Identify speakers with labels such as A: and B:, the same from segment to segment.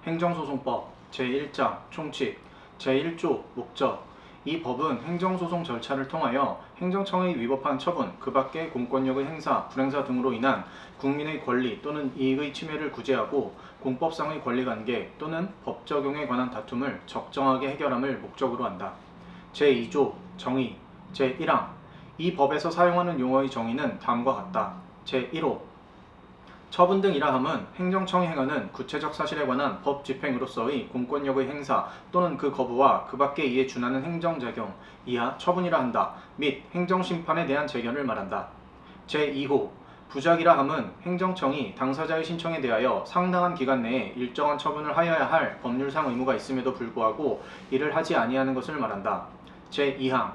A: 행정소송법 제1장 총칙 제1조 목적 이 법은 행정소송 절차를 통하여 행정청의 위법한 처분, 그 밖의 공권력의 행사, 불행사 등으로 인한 국민의 권리 또는 이익의 침해를 구제하고 공법상의 권리관계 또는 법 적용에 관한 다툼을 적정하게 해결함을 목적으로 한다. 제2조 정의 제1항 이 법에서 사용하는 용어의 정의는 다음과 같다. 제1호 처분 등이라 함은 행정청이 행하는 구체적 사실에 관한 법 집행으로서의 공권력의 행사 또는 그 거부와 그 밖에 이에 준하는 행정작용 이하 처분이라 한다. 및 행정심판에 대한 재견을 말한다. 제2호 부작이라 함은 행정청이 당사자의 신청에 대하여 상당한 기간 내에 일정한 처분을 하여야 할 법률상 의무가 있음에도 불구하고 이를 하지 아니하는 것을 말한다. 제2항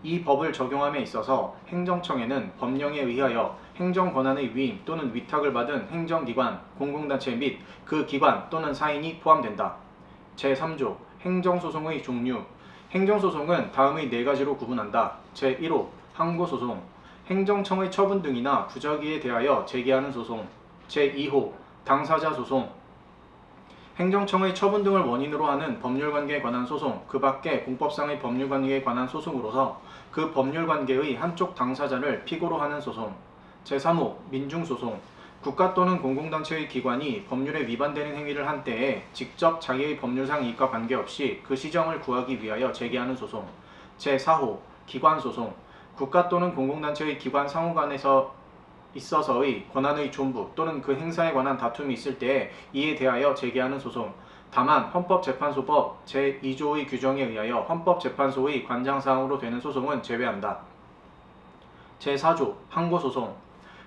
A: 이 법을 적용함에 있어서 행정청에는 법령에 의하여 행정권한의 위임 또는 위탁을 받은 행정기관, 공공단체 및 그 기관 또는 사인이 포함된다. 제3조 행정소송의 종류 행정소송은 다음의 4가지로 구분한다. 제1호 항고소송 행정청의 처분 등이나 부작위에 대하여 제기하는 소송. 제2호 당사자 소송 행정청의 처분 등을 원인으로 하는 법률관계에 관한 소송, 그 밖의 공법상의 법률관계에 관한 소송으로서 그 법률관계의 한쪽 당사자를 피고로 하는 소송. 제3호 민중소송 국가 또는 공공단체의 기관이 법률에 위반되는 행위를 한 때에 직접 자기의 법률상 이익과 관계없이 그 시정을 구하기 위하여 제기하는 소송. 제4호 기관소송 국가 또는 공공단체의 기관 상호간에서 있어서의 권한의 존부 또는 그 행사에 관한 다툼이 있을 때에 이에 대하여 제기하는 소송. 다만 헌법재판소법 제2조의 규정에 의하여 헌법재판소의 관장사항으로 되는 소송은 제외한다. 제4조 항고소송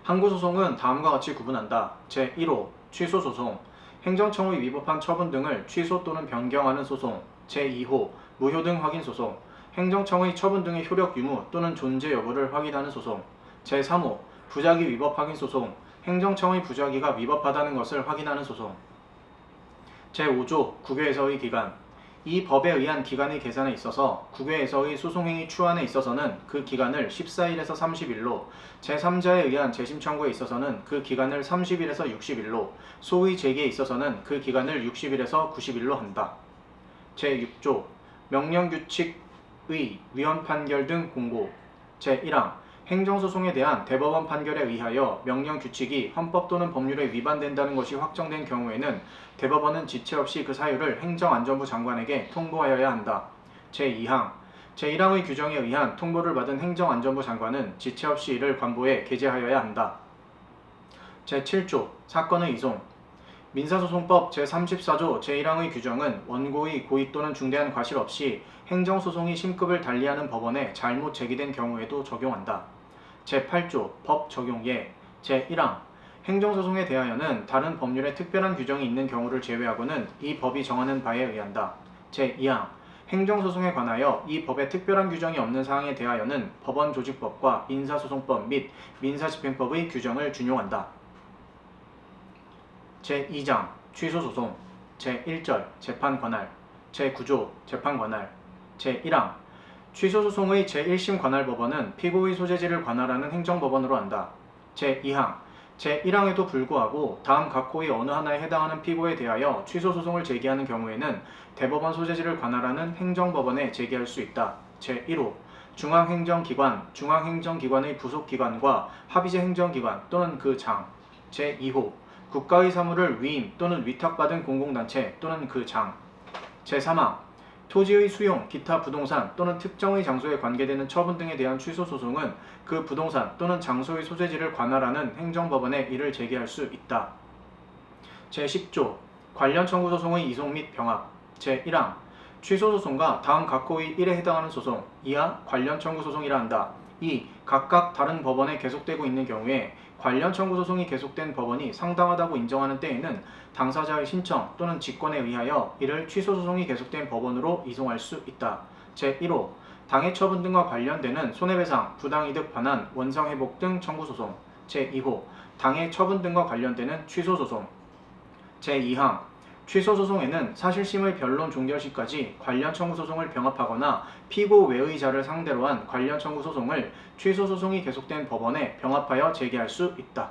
A: 항고소송은 다음과 같이 구분한다. 제1호 취소소송 행정청의 위법한 처분 등을 취소 또는 변경하는 소송. 제2호 무효등 확인소송 행정청의 처분 등의 효력 유무 또는 존재 여부를 확인하는 소송. 제3호 부작위 위법 확인 소송 행정청의 부작위가 위법하다는 것을 확인하는 소송. 제5조 국외에서의 기간 이 법에 의한 기간의 계산에 있어서 국외에서의 소송행위 추안에 있어서는 그 기간을 14일에서 30일로 제3자에 의한 재심 청구에 있어서는 그 기간을 30일에서 60일로 소의 제기에 있어서는 그 기간을 60일에서 90일로 한다. 제6조 명령규칙의 위헌 판결 등 공고 제1항 행정소송에 대한 대법원 판결에 의하여 명령규칙이 헌법 또는 법률에 위반된다는 것이 확정된 경우에는 대법원은 지체 없이 그 사유를 행정안전부 장관에게 통보하여야 한다. 제2항 제1항의 규정에 의한 통보를 받은 행정안전부 장관은 지체 없이 이를 관보에 게재하여야 한다. 제7조 사건의 이송 민사소송법 제34조 제1항의 규정은 원고의 고의 또는 중대한 과실 없이 행정소송이 심급을 달리하는 법원에 잘못 제기된 경우에도 적용한다. 제8조 법 적용예 제1항 행정소송에 대하여는 다른 법률에 특별한 규정이 있는 경우를 제외하고는 이 법이 정하는 바에 의한다. 제2항 행정소송에 관하여 이 법에 특별한 규정이 없는 사항에 대하여는 법원조직법과 민사소송법 및 민사집행법의 규정을 준용한다. 제2장 취소소송 제1절 재판관할 제9조 재판관할 제1항 취소소송의 제1심 관할법원은 피고의 소재지를 관할하는 행정법원으로 한다. 제2항 제1항에도 불구하고 다음 각호의 어느 하나에 해당하는 피고에 대하여 취소소송을 제기하는 경우에는 대법원 소재지를 관할하는 행정법원에 제기할 수 있다. 제1호 중앙행정기관, 중앙행정기관의 부속기관과 합의제 행정기관 또는 그 장. 제2호 국가의 사무를 위임 또는 위탁받은 공공단체 또는 그 장. 제3항 토지의 수용, 기타 부동산 또는 특정의 장소에 관계되는 처분 등에 대한 취소소송은 그 부동산 또는 장소의 소재지를 관할하는 행정법원에 이를 제기할 수 있다. 제10조 관련 청구소송의 이송 및 병합 제1항 취소소송과 다음 각호의 1에 해당하는 소송 이하 관련 청구소송이라 한다. 이 각각 다른 법원에 계속되고 있는 경우에 관련 청구소송이 계속된 법원이 상당하다고 인정하는 때에는 당사자의 신청 또는 직권에 의하여 이를 취소소송이 계속된 법원으로 이송할 수 있다. 제1호 당해 처분 등과 관련되는 손해배상, 부당이득 반환, 원상회복 등 청구소송. 제2호 당해 처분 등과 관련되는 취소소송. 제2항 취소소송에는 사실심의 변론 종결 시까지 관련 청구소송을 병합하거나 피고 외의 자를 상대로 한 관련 청구소송을 취소소송이 계속된 법원에 병합하여 제기할 수 있다.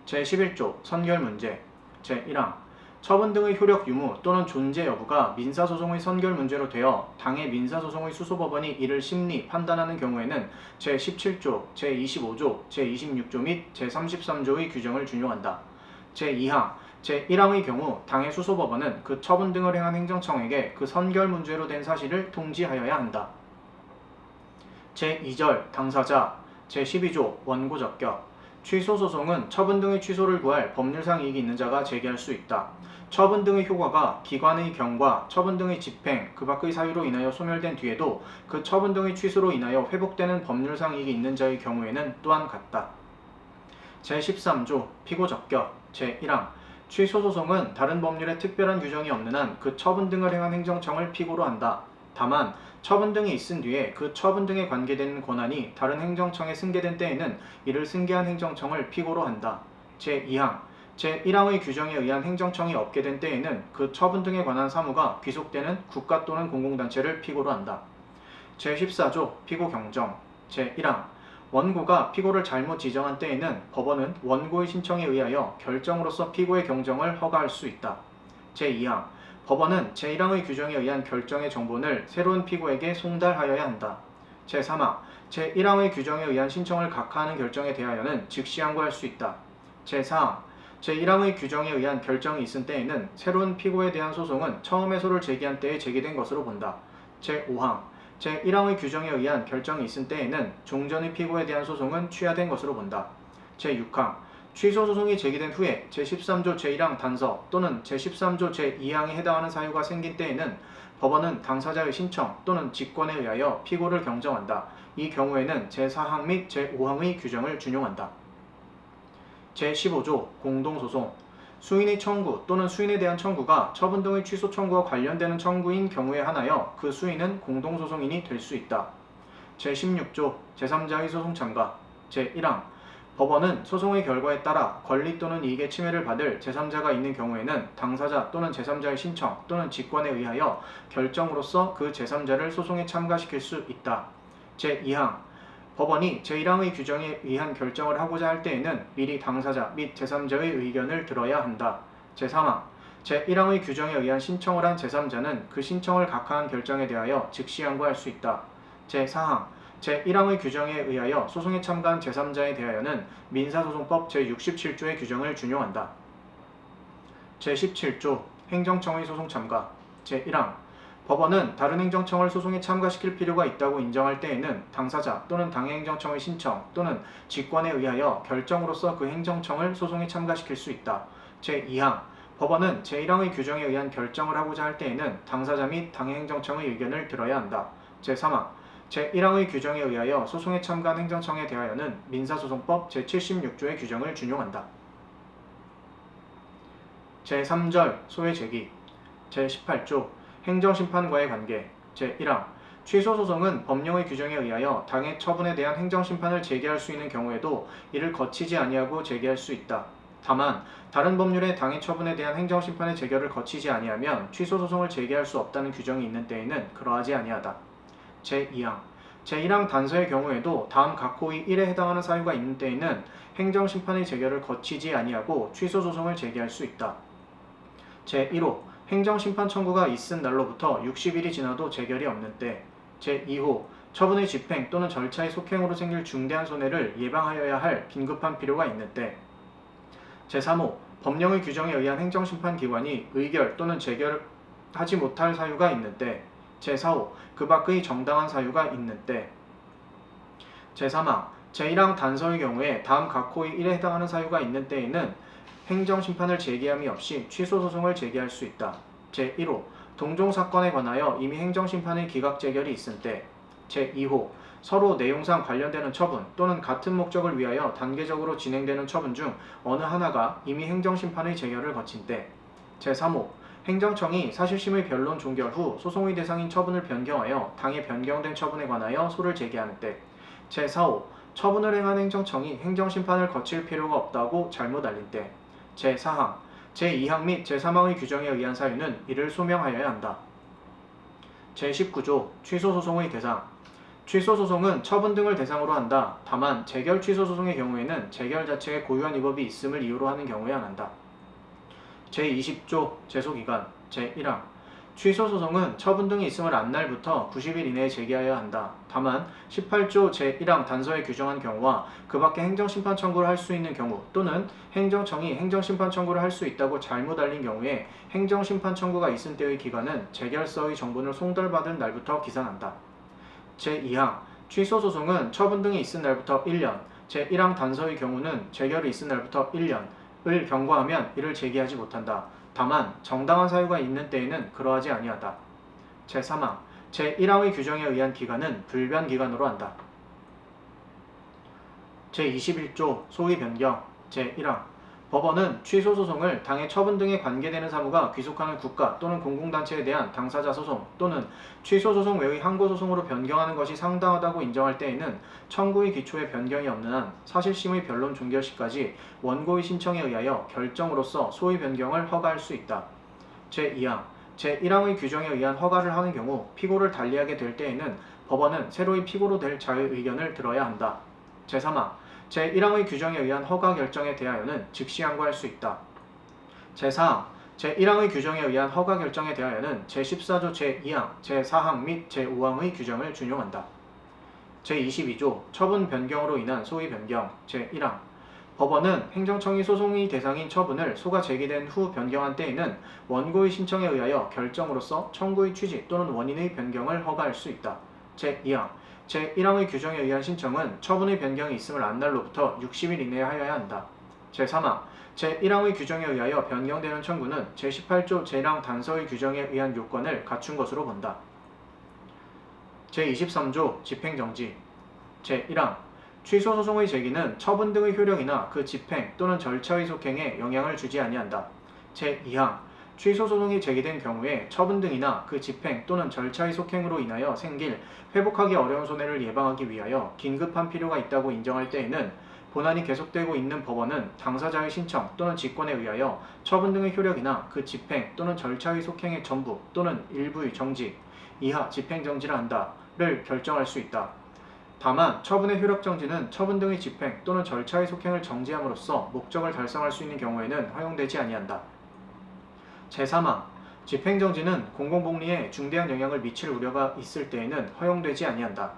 A: 제11조 선결문제 제1항 처분 등의 효력 유무 또는 존재 여부가 민사소송의 선결 문제로 되어 당해 민사소송의 수소법원이 이를 심리, 판단하는 경우에는 제17조, 제25조, 제26조 및 제33조의 규정을 준용한다. 제2항, 제1항의 경우 당해 수소법원은 그 처분 등을 행한 행정청에게 그 선결 문제로 된 사실을 통지하여야 한다. 제2절 당사자, 제12조 원고적격 취소소송은 처분 등의 취소를 구할 법률상 이익이 있는 자가 제기할 수 있다. 처분 등의 효과가 기관의 경과, 처분 등의 집행, 그 밖의 사유로 인하여 소멸된 뒤에도 그 처분 등의 취소로 인하여 회복되는 법률상 이익이 있는 자의 경우에는 또한 같다. 제13조 피고적격 제1항 취소소송은 다른 법률에 특별한 규정이 없는 한 그 처분 등을 행한 행정청을 피고로 한다. 다만 처분 등이 있은 뒤에 그 처분 등에 관계되는 권한이 다른 행정청에 승계된 때에는 이를 승계한 행정청을 피고로 한다. 제2항 제1항의 규정에 의한 행정청이 없게 된 때에는 그 처분 등에 관한 사무가 귀속되는 국가 또는 공공단체를 피고로 한다. 제14조 피고경정 제1항 원고가 피고를 잘못 지정한 때에는 법원은 원고의 신청에 의하여 결정으로서 피고의 경정을 허가할 수 있다. 제2항 법원은 제1항의 규정에 의한 결정의 정본을 새로운 피고에게 송달하여야 한다. 제3항 제1항의 규정에 의한 신청을 각하하는 결정에 대하여는 즉시 항고할 수 있다. 제4항 제1항의 규정에 의한 결정이 있은 때에는 새로운 피고에 대한 소송은 처음 해소를 제기한 때에 제기된 것으로 본다. 제5항 제1항의 규정에 의한 결정이 있은 때에는 종전의 피고에 대한 소송은 취하된 것으로 본다. 제6항 취소소송이 제기된 후에 제13조 제1항 단서 또는 제13조 제2항에 해당하는 사유가 생긴 때에는 법원은 당사자의 신청 또는 직권에 의하여 피고를 경정한다. 이 경우에는 제4항 및 제5항의 규정을 준용한다. 제15조 공동소송 수인의 청구 또는 수인에 대한 청구가 처분 등의 취소 청구와 관련되는 청구인 경우에 한하여 그 수인은 공동소송인이 될 수 있다. 제16조 제3자의 소송 참가 제1항 법원은 소송의 결과에 따라 권리 또는 이익의 침해를 받을 제3자가 있는 경우에는 당사자 또는 제3자의 신청 또는 직권에 의하여 결정으로써 그 제3자를 소송에 참가시킬 수 있다. 제2항 법원이 제1항의 규정에 의한 결정을 하고자 할 때에는 미리 당사자 및 제3자의 의견을 들어야 한다. 제3항 제1항의 규정에 의한 신청을 한 제3자는 그 신청을 각하한 결정에 대하여 즉시 항고할 수 있다. 제4항 제1항의 규정에 의하여 소송에 참가한 제3자에 대하여는 민사소송법 제67조의 규정을 준용한다. 제17조 행정청의 소송 참가 제1항 법원은 다른 행정청을 소송에 참가시킬 필요가 있다고 인정할 때에는 당사자 또는 당해 행정청의 신청 또는 직권에 의하여 결정으로서 그 행정청을 소송에 참가시킬 수 있다. 제2항 법원은 제1항의 규정에 의한 결정을 하고자 할 때에는 당사자 및 당해 행정청의 의견을 들어야 한다. 제3항 제1항의 규정에 의하여 소송에 참가한 행정청에 대하여는 민사소송법 제76조의 규정을 준용한다. 제3절 소외제기 제18조 행정심판과의 관계 제1항 취소소송은 법령의 규정에 의하여 당해 처분에 대한 행정심판을 제기할 수 있는 경우에도 이를 거치지 아니하고 제기할 수 있다. 다만 다른 법률의 당해 처분에 대한 행정심판의 제결을 거치지 아니하면 취소소송을 제기할 수 없다는 규정이 있는 때에는 그러하지 아니하다. 제2항 제1항 단서의 경우에도 다음 각호의 1에 해당하는 사유가 있는 때에는 행정심판의 제결을 거치지 아니하고 취소소송을 제기할 수 있다. 제1호 행정심판 청구가 있은 날로부터 60일이 지나도 제결이 없는 때 제2호 처분의 집행 또는 절차의 속행으로 생길 중대한 손해를 예방하여야 할 긴급한 필요가 있는 때 제3호 법령의 규정에 의한 행정심판기관이 의결 또는 제결하지 못할 사유가 있는 때 제4호 그 밖의 정당한 사유가 있는 때 제3항 제1항 단서의 경우에 다음 각호의 1에 해당하는 사유가 있는 때에는 행정심판을 제기함이 없이 취소소송을 제기할 수 있다. 제1호 동종사건에 관하여 이미 행정심판의 기각제결이 있은 때 제2호 서로 내용상 관련되는 처분 또는 같은 목적을 위하여 단계적으로 진행되는 처분 중 어느 하나가 이미 행정심판의 제결을 거친 때 제3호 행정청이 사실심의 변론 종결 후 소송의 대상인 처분을 변경하여 당해 변경된 처분에 관하여 소를 제기하는 때 제4호 처분을 행한 행정청이 행정심판을 거칠 필요가 없다고 잘못 알린 때 제4항 제2항 및 제3항의 규정에 의한 사유는 이를 소명하여야 한다. 제19조 취소소송의 대상 취소소송은 처분 등을 대상으로 한다. 다만 재결 취소소송의 경우에는 재결 자체에 고유한 위법이 있음을 이유로 하는 경우에 한한다. 제20조 제소기간 제1항 취소소송은 처분 등이 있음을 안 날부터 90일 이내에 제기하여야 한다. 다만 18조 제1항 단서에 규정한 경우와 그 밖에 행정심판 청구를 할 수 있는 경우 또는 행정청이 행정심판 청구를 할 수 있다고 잘못 알린 경우에 행정심판 청구가 있은 때의 기간은 재결서의 정본을 송달받은 날부터 기산한다. 제2항 취소소송은 처분 등이 있은 날부터 1년, 제1항 단서의 경우는 재결이 있은 날부터 1년을 경과하면 이를 제기하지 못한다. 다만 정당한 사유가 있는 때에는 그러하지 아니하다. 제3항 제1항의 규정에 의한 기간은 불변기간으로 한다. 제21조 소위 변경 제1항 법원은 취소소송을 당해 처분 등에 관계되는 사무가 귀속하는 국가 또는 공공단체에 대한 당사자 소송 또는 취소소송 외의 항고소송으로 변경하는 것이 상당하다고 인정할 때에는 청구의 기초에 변경이 없는 한 사실심의 변론 종결 시까지 원고의 신청에 의하여 결정으로서 소위 변경을 허가할 수 있다. 제2항 제1항의 규정에 의한 허가를 하는 경우 피고를 달리하게 될 때에는 법원은 새로이 피고로 될 자의 의견을 들어야 한다. 제3항 제1항의 규정에 의한 허가 결정에 대하여는 즉시 항고할 수 있다. 제4항 제1항의 규정에 의한 허가 결정에 대하여는 제14조 제2항, 제4항 및 제5항의 규정을 준용한다. 제22조 처분 변경으로 인한 소위 변경 제1항 법원은 행정청이 소송의 대상인 처분을 소가 제기된 후 변경한 때에는 원고의 신청에 의하여 결정으로서 청구의 취지 또는 원인의 변경을 허가할 수 있다. 제2항 제1항의 규정에 의한 신청은 처분의 변경이 있음을 안 날로부터 60일 이내에 하여야 한다. 제3항 제1항의 규정에 의하여 변경되는 청구는 제18조 제1항 단서의 규정에 의한 요건을 갖춘 것으로 본다. 제23조 집행정지 제1항 취소소송의 제기는 처분 등의 효력이나 그 집행 또는 절차의 속행에 영향을 주지 아니한다. 제2항 취소소송이 제기된 경우에 처분 등이나 그 집행 또는 절차의 속행으로 인하여 생길 회복하기 어려운 손해를 예방하기 위하여 긴급한 필요가 있다고 인정할 때에는 본안이 계속되고 있는 법원은 당사자의 신청 또는 직권에 의하여 처분 등의 효력이나 그 집행 또는 절차의 속행의 전부 또는 일부의 정지, 이하 집행정지를 한다를 결정할 수 있다. 다만 처분의 효력정지는 처분 등의 집행 또는 절차의 속행을 정지함으로써 목적을 달성할 수 있는 경우에는 허용되지 아니한다. 제3항 집행정지는 공공복리에 중대한 영향을 미칠 우려가 있을 때에는 허용되지 아니한다.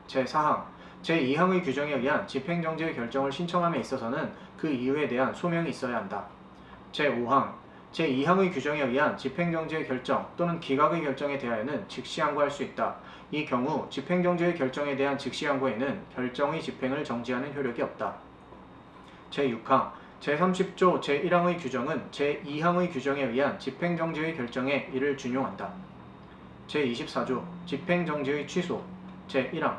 A: 제4항 제2항의 규정에 의한 집행정지의 결정을 신청함에 있어서는 그 이유에 대한 소명이 있어야 한다. 제5항 제2항의 규정에 의한 집행정지의 결정 또는 기각의 결정에 대하여는 즉시 항고할 수 있다. 이 경우 집행정지의 결정에 대한 즉시 항고에는 결정의 집행을 정지하는 효력이 없다. 제6항 제30조 제1항의 규정은 제2항의 규정에 의한 집행정지의 결정에 이를 준용한다. 제24조 집행정지의 취소 제1항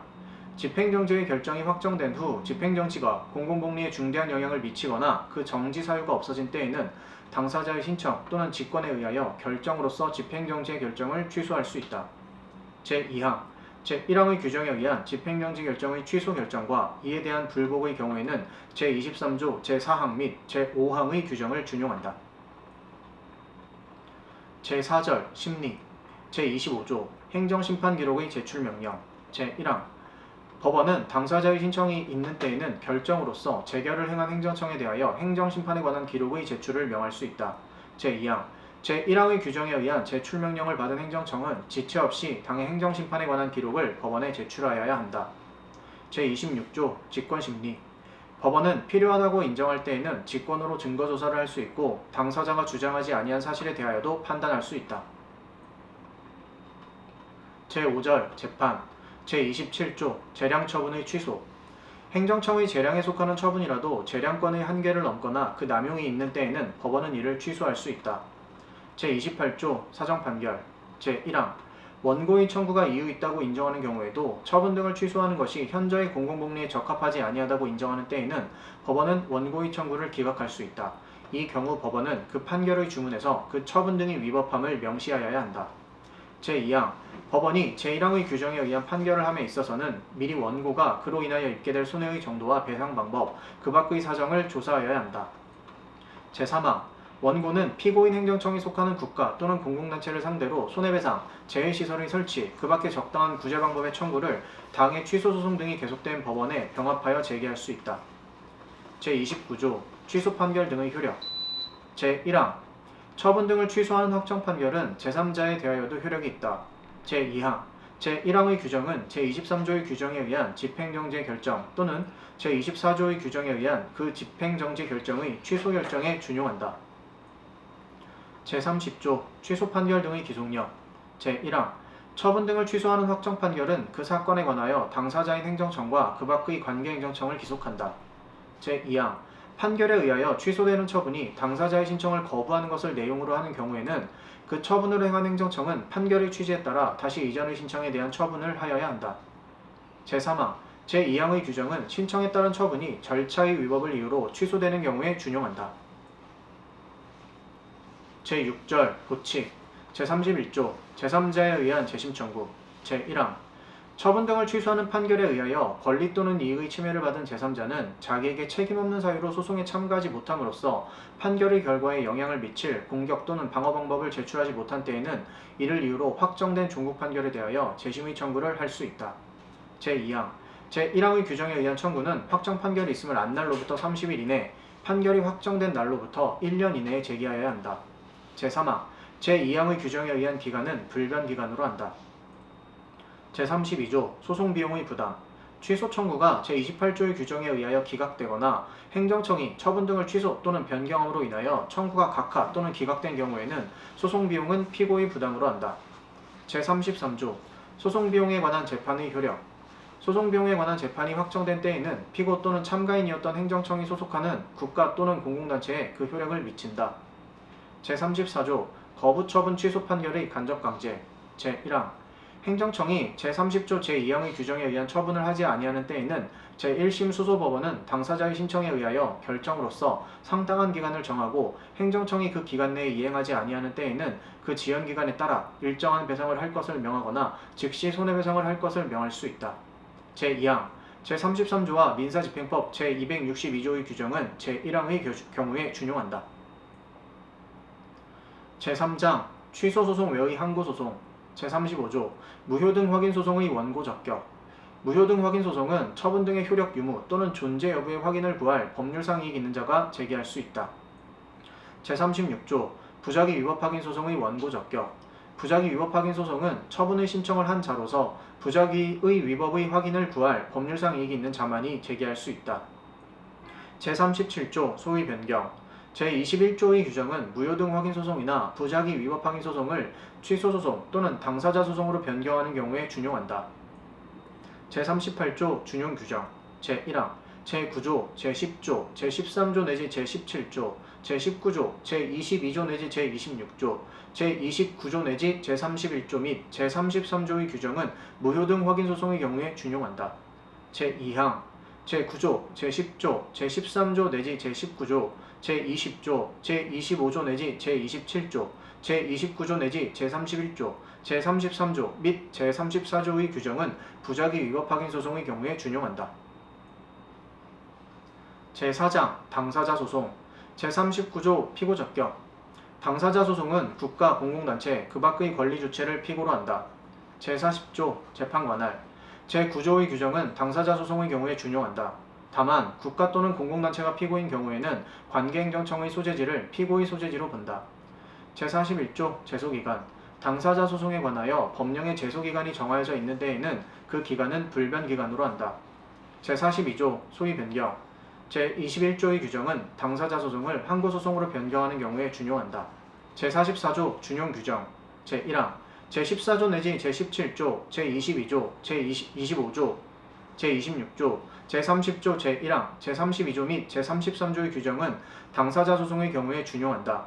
A: 집행정지의 결정이 확정된 후 집행정지가 공공복리에 중대한 영향을 미치거나 그 정지 사유가 없어진 때에는 당사자의 신청 또는 직권에 의하여 결정으로서 집행정지의 결정을 취소할 수 있다. 제2항 제1항의 규정에 의한 집행정지 결정의 취소 결정과 이에 대한 불복의 경우에는 제23조 제4항 및 제5항의 규정을 준용한다. 제4절 심리 제25조 행정심판기록의 제출명령 제1항 법원은 당사자의 신청이 있는 때에는 결정으로서 재결을 행한 행정청에 대하여 행정심판에 관한 기록의 제출을 명할 수 있다. 제2항 제1항의 규정에 의한 제출명령을 받은 행정청은 지체 없이 당해 행정심판에 관한 기록을 법원에 제출하여야 한다. 제26조 직권심리 법원은 필요하다고 인정할 때에는 직권으로 증거조사를 할 수 있고 당사자가 주장하지 아니한 사실에 대하여도 판단할 수 있다. 제5절 재판 제27조 재량처분의 취소 행정청의 재량에 속하는 처분이라도 재량권의 한계를 넘거나 그 남용이 있는 때에는 법원은 이를 취소할 수 있다. 제28조 사정판결 제1항 원고의 청구가 이유 있다고 인정하는 경우에도 처분 등을 취소하는 것이 현저히 공공복리에 적합하지 아니하다고 인정하는 때에는 법원은 원고의 청구를 기각할 수 있다. 이 경우 법원은 그 판결의 주문에서 그 처분 등이 위법함을 명시하여야 한다. 제2항 법원이 제1항의 규정에 의한 판결을 함에 있어서는 미리 원고가 그로 인하여 입게 될 손해의 정도와 배상 방법, 그 밖의 사정을 조사하여야 한다. 제3항 원고는 피고인 행정청이 속하는 국가 또는 공공단체를 상대로 손해배상, 재해시설의 설치, 그 밖의 적당한 구제 방법의 청구를 당해 취소소송 등이 계속된 법원에 병합하여 제기할 수 있다. 제29조 취소 판결 등의 효력 제1항 처분 등을 취소하는 확정 판결은 제3자에 대하여도 효력이 있다. 제2항 제1항의 규정은 제23조의 규정에 의한 집행정지 결정 또는 제24조의 규정에 의한 그 집행정지 결정의 취소 결정에 준용한다. 제30조 취소 판결 등의 기속력 제1항 처분 등을 취소하는 확정 판결은 그 사건에 관하여 당사자인 행정청과 그 밖의 관계행정청을 기속한다. 제2항 판결에 의하여 취소되는 처분이 당사자의 신청을 거부하는 것을 내용으로 하는 경우에는 그 처분을 행한 행정청은 판결의 취지에 따라 다시 이전의 신청에 대한 처분을 하여야 한다. 제3항 제2항의 규정은 신청에 따른 처분이 절차의 위법을 이유로 취소되는 경우에 준용한다. 제6절 보칙 제31조 제3자에 의한 재심 청구 제1항 처분 등을 취소하는 판결에 의하여 권리 또는 이익의 침해를 받은 제3자는 자기에게 책임없는 사유로 소송에 참가하지 못함으로써 판결의 결과에 영향을 미칠 공격 또는 방어 방법을 제출하지 못한 때에는 이를 이유로 확정된 종국 판결에 대하여 재심의 청구를 할 수 있다. 제2항 제1항의 규정에 의한 청구는 확정 판결이 있음을 안 날로부터 30일 이내, 판결이 확정된 날로부터 1년 이내에 제기하여야 한다. 제3항 제2항의 규정에 의한 기간은 불변기간으로 한다. 제32조 소송비용의 부담 취소 청구가 제28조의 규정에 의하여 기각되거나 행정청이 처분 등을 취소 또는 변경함으로 인하여 청구가 각하 또는 기각된 경우에는 소송비용은 피고의 부담으로 한다. 제33조 소송비용에 관한 재판의 효력 소송비용에 관한 재판이 확정된 때에는 피고 또는 참가인이었던 행정청이 소속하는 국가 또는 공공단체에 그 효력을 미친다. 제34조 거부처분 취소 판결의 간접강제 제1항 행정청이 제30조 제2항의 규정에 의한 처분을 하지 아니하는 때에는 제1심 수소법원은 당사자의 신청에 의하여 결정으로써 상당한 기간을 정하고 행정청이 그 기간 내에 이행하지 아니하는 때에는 그 지연기간에 따라 일정한 배상을 할 것을 명하거나 즉시 손해배상을 할 것을 명할 수 있다. 제2항 제33조와 민사집행법 제262조의 규정은 제1항의 경우에 준용한다. 제3장 취소소송 외의 항고소송 제35조 무효등 확인소송의 원고 적격 무효등 확인소송은 처분 등의 효력 유무 또는 존재 여부의 확인을 구할 법률상 이익 있는 자가 제기할 수 있다. 제36조 부작위 위법 확인 소송의 원고 적격 부작위 위법 확인 소송은 처분의 신청을 한 자로서 부작위의 위법의 확인을 구할 법률상 이익이 있는 자만이 제기할 수 있다. 제37조 소위 변경 제21조의 규정은 무효등 확인소송이나 부작위 위법 확인소송을 취소소송 또는 당사자 소송으로 변경하는 경우에 준용한다. 제38조 준용규정 제1항 제9조, 제10조, 제13조 내지 제17조, 제19조, 제22조 내지 제26조, 제29조 내지 제31조 및 제33조의 규정은 무효등 확인소송의 경우에 준용한다. 제2항 제9조, 제10조, 제13조 내지 제19조, 제20조, 제25조 내지 제27조, 제29조 내지 제31조, 제33조 및 제34조의 규정은 부작위 위법 확인 소송의 경우에 준용한다. 제4장 당사자 소송 제39조 피고 적격 당사자 소송은 국가, 공공단체, 그 밖의 권리 주체를 피고로 한다. 제40조 재판 관할 제9조의 규정은 당사자 소송의 경우에 준용한다. 다만 국가 또는 공공단체가 피고인 경우에는 관계행정청의 소재지를 피고의 소재지로 본다. 제41조 제소기간 당사자 소송에 관하여 법령의 제소기간이 정하여져 있는 데에는 그 기간은 불변기간으로 한다. 제42조 소위 변경 제21조의 규정은 당사자 소송을 항고소송으로 변경하는 경우에 준용한다. 제44조 준용규정 제1항 제14조 내지 제17조, 제22조, 제25조, 제26조, 제30조 제1항, 제32조 및 제33조의 규정은 당사자 소송의 경우에 준용한다.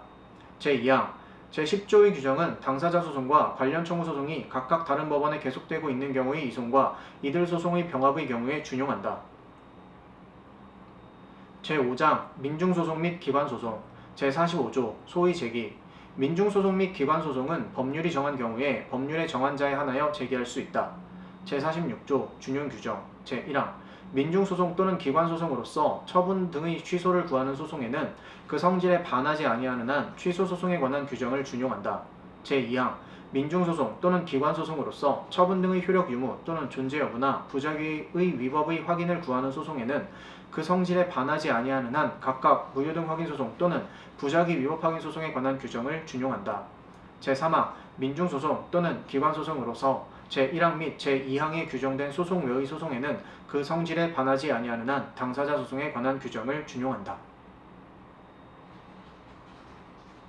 A: 제2항 제10조의 규정은 당사자 소송과 관련 청구 소송이 각각 다른 법원에 계속되고 있는 경우의 이송과 이들 소송의 병합의 경우에 준용한다. 제5장 민중소송 및 기관소송 제45조 소위 제기 민중소송 및 기관소송은 법률이 정한 경우에 법률의 정한 자에 한하여 제기할 수 있다. 제46조 준용규정 제1항 민중소송 또는 기관소송으로서 처분 등의 취소를 구하는 소송에는 그 성질에 반하지 아니하는 한 취소소송에 관한 규정을 준용한다. 제2항 민중소송 또는 기관소송으로서 처분 등의 효력 유무 또는 존재 여부나 부작위의 위법의 확인을 구하는 소송에는 그 성질에 반하지 아니하는 한 각각 무효등 확인소송 또는 부작위 위법 확인소송에 관한 규정을 준용한다. 제3항 민중소송 또는 기관소송으로서 제1항 및 제2항에 규정된 소송 외의 소송에는 그 성질에 반하지 아니하는 한 당사자 소송에 관한 규정을 준용한다.